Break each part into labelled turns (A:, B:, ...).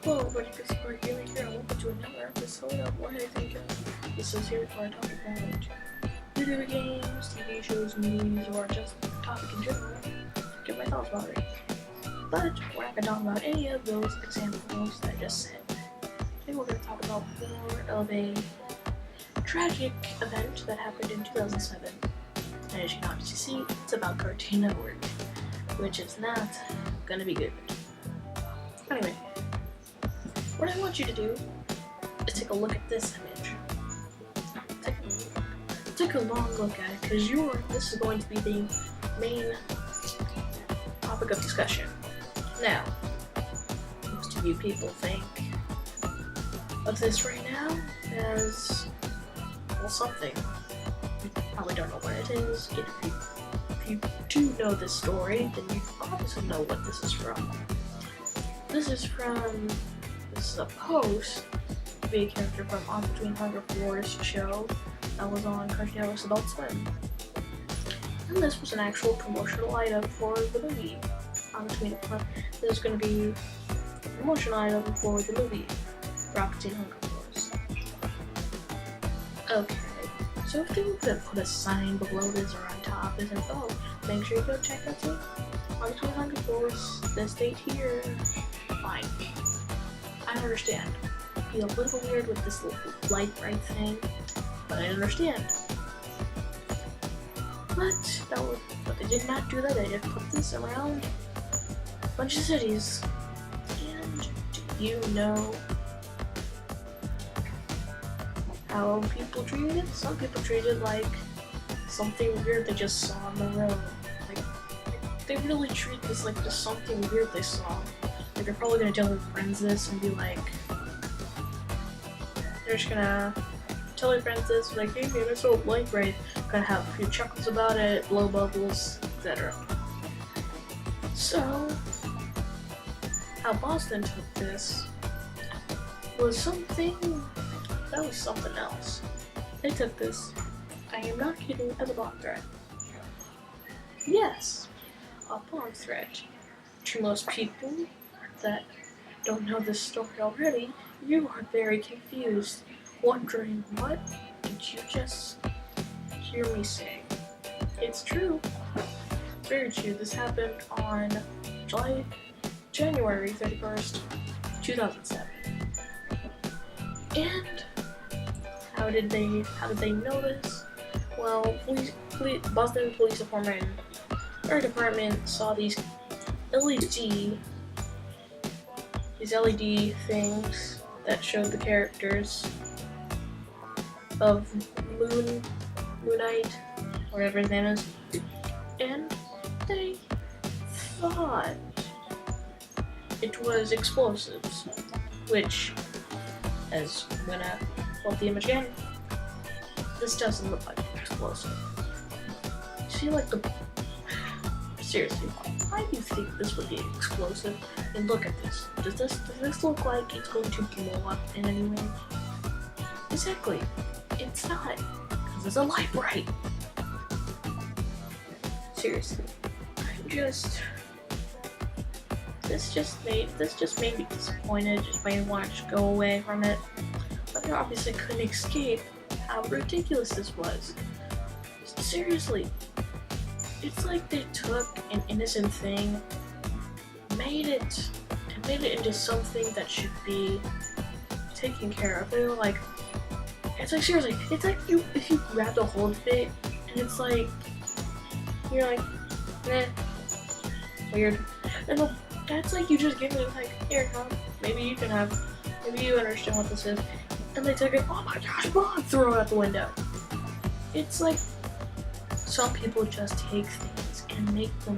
A: Hello everybody, this is Mark Gaming here, and welcome to another episode of What I Think Of. This is here for a topic about video games, TV shows, movies, or just the topic in general. Get my thoughts about it. But we're not going to talk about any of those examples that I just said. Today we're going to talk about more of a tragic event that happened in 2007. And as you can obviously see, it's about Cartoon Network, which is not going to be good. Anyway. What I want you to do is take a look at this image. Take a long look at it, because this is going to be the main topic of discussion. Now, most of you people think of this right now as, well, something. You probably don't know what it is. If you do know this story, then you obviously know what this is from. This is a post to be a character from On Between Hunger Force show that was on Cartoon Network's Adult Swim. And this was an actual promotional item for the movie. This is going to be a promotional item for the movie, On Between Hunger Force. Okay, so if they were going to put a sign below this or on top, isn't, oh, make sure you go check out the On Between Hunger Force, this date here, fine. I understand. It'd be a little weird with this little light bright thing, but I understand. But they did not do that. They just put this around a bunch of cities. And do you know how people treated it? Some people treated it like something weird they just saw on the road. Like they really treat this like just something weird they saw. Like they're probably gonna tell their friends this and be like, they're just gonna tell their friends this, like, hey man, it's so light bright, gonna have a few chuckles about it, blow bubbles, etc. So, how Boston took this was something else. They took this, I am not kidding, as a bomb threat. Yes, a bomb threat. To most people that don't know this story already, you are very confused, wondering what did you just hear me say? It's true. It's very true. This happened on January 31st, 2007. And how did they know this? Well, Boston Police Department, our department saw these LED things that showed the characters of Moonite, whatever his name is, and they thought it was explosives, which, as I'm gonna hold the image again, this doesn't look like an explosive. See, like seriously, why do you think this would be explosive? And look at this. Does this look like it's going to blow up in any way? Exactly. It's not. Because it's a light bright. Seriously. This just made me disappointed. Just made me want to go away from it. But I obviously couldn't escape how ridiculous this was. Seriously. It's like they took an innocent thing, made it into something that should be taken care of. They were like, it's like, seriously, it's like if you grabbed a hold of it, and it's like, you're like, eh, weird. And that's like you just give it like, here, come, maybe you understand what this is. And they took it, oh my gosh, Bob, throw it out the window. It's like, some people just take things and make them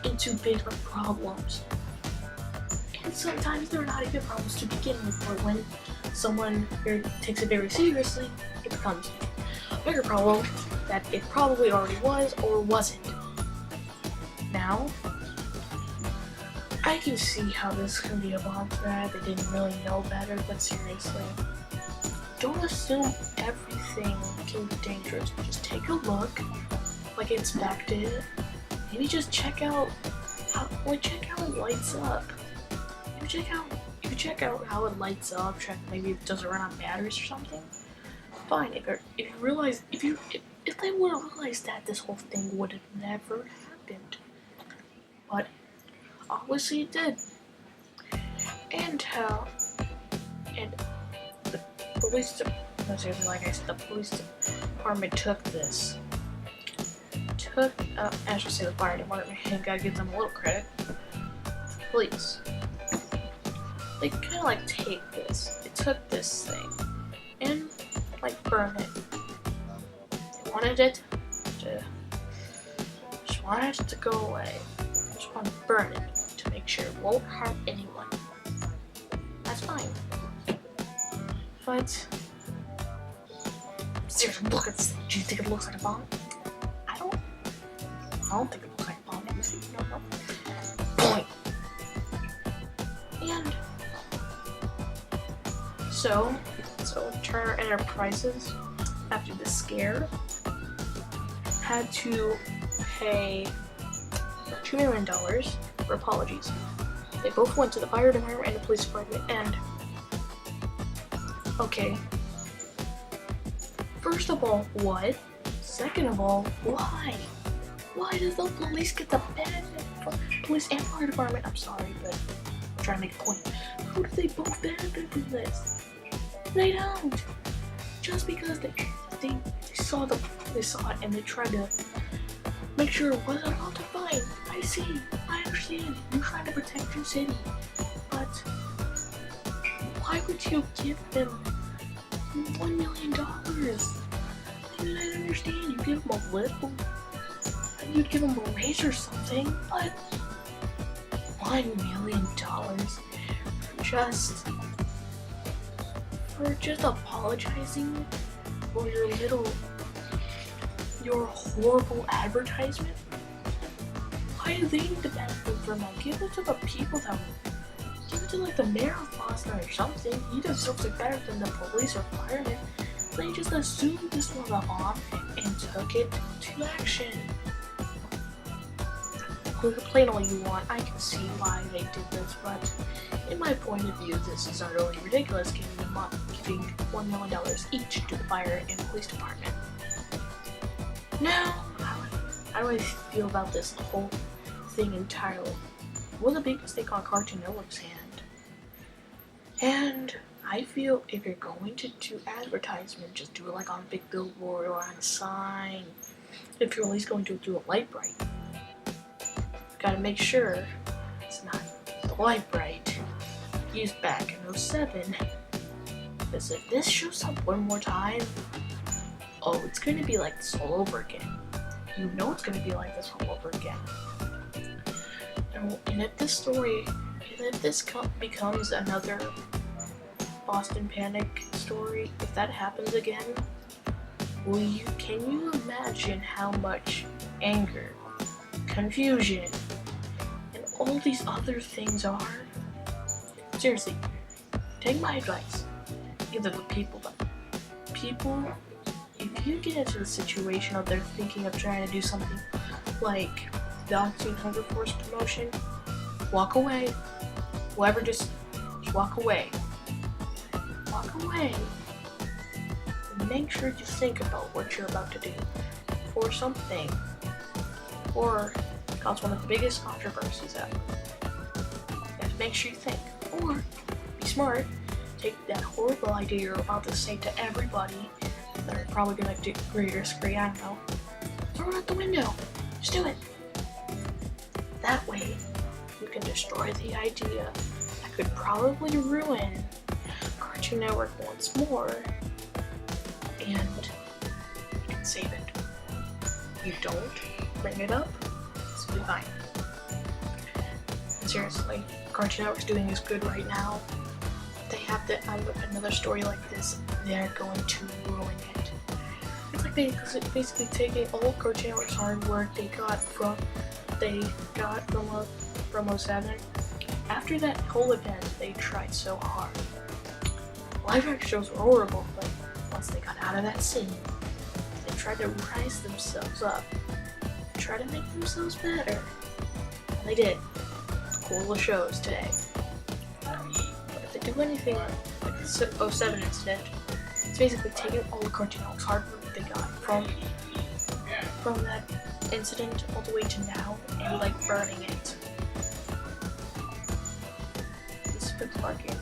A: into bigger problems. And sometimes they're not even problems to begin with, but when someone here takes it very seriously, it becomes a bigger problem that it probably already was or wasn't. Now, I can see how this could be a bomb threat. They didn't really know better, but seriously, don't assume everything can be dangerous. Just take a look, like inspect it. Maybe just check out how it lights up. Maybe check you check out how it lights up, check maybe if it doesn't run on batteries or something, fine. If you realize, if they would have realized that, this whole thing would have never happened. But obviously it did. And the police, like I said, the police department took this. I should say the fire department, and gotta give them a little credit. The police. They kind of like take this. They took this thing and like burn it. They wanted it to go away. They just want to burn it to make sure it won't harm anyone. That's fine. But seriously, look at this thing. Do you think it looks like a bomb? I don't think it looks like a bomb. You see? No. Point. And so Turner Enterprises, after the scare, had to pay $2 million for apologies. They both went to the fire department and the police department, and okay. First of all, what? Second of all, why? Why does the police get the benefit? Police and fire department, I'm sorry, but I'm trying to make a point. How do they both benefit from this? They don't. Just because they saw it and they tried to make sure it wasn't all to fine. I see. I understand. You're trying to protect your city, but why would you give them $1 million? I mean, I understand you give them a little, you'd give them a raise or something, but $1 million for just apologizing for your horrible advertisement? Why do they need to benefit from that? Give it to the people give it to like the mayor of Boston or something. He deserves it better than the police or firemen. They just assumed this was a bomb and took it to action. You can complain all you want, I can see why they did this, but in my point of view, this is utterly ridiculous, giving $1 million each to the fire and police department. Now, how do I feel about this whole thing entirely? It was a big mistake on Cartoon Network's hand. And I feel if you're going to do advertisement, just do it like on a big billboard or on a sign. If you're at least going to do a light bright, gotta make sure it's not the light bright used back in 07. Because if this shows up one more time, oh, it's gonna be like this all over again. You know it's gonna be like this all over again. And if this becomes another Boston Panic story, if that happens again, can you imagine how much anger, confusion, and all these other things are? Seriously, take my advice. Either the people, if you get into the situation of they're thinking of trying to do something like the Oxygen Hunger Force promotion, walk away. Whoever, just walk away. Walk away. And make sure to think about what you're about to do for something, or cause one of the biggest controversies ever. You have to make sure you think, or be smart. Take that horrible idea you're about to say to everybody that are probably gonna agree or disagree, I don't know. Throw it out the window. Just do it. That way, you can destroy the idea that could probably ruin Cartoon Network once more, and you can save it. You don't bring it up, it's gonna be fine. And seriously, Cartoon Network's doing is good right now. They have another story like this, they're going to ruin it. It's like basically taking all Cartoon Network's hard work they got from 07. After that whole event, they tried so hard. Live action shows were horrible, but once they got out of that scene, they tried to rise themselves up, try to make themselves better. And they did. Cool shows today. But if do anything like the 07 incident. It's basically taking all the Cartoon Network's hardware that they got from that incident all the way to now and like burning it. This is Pixel Arcade.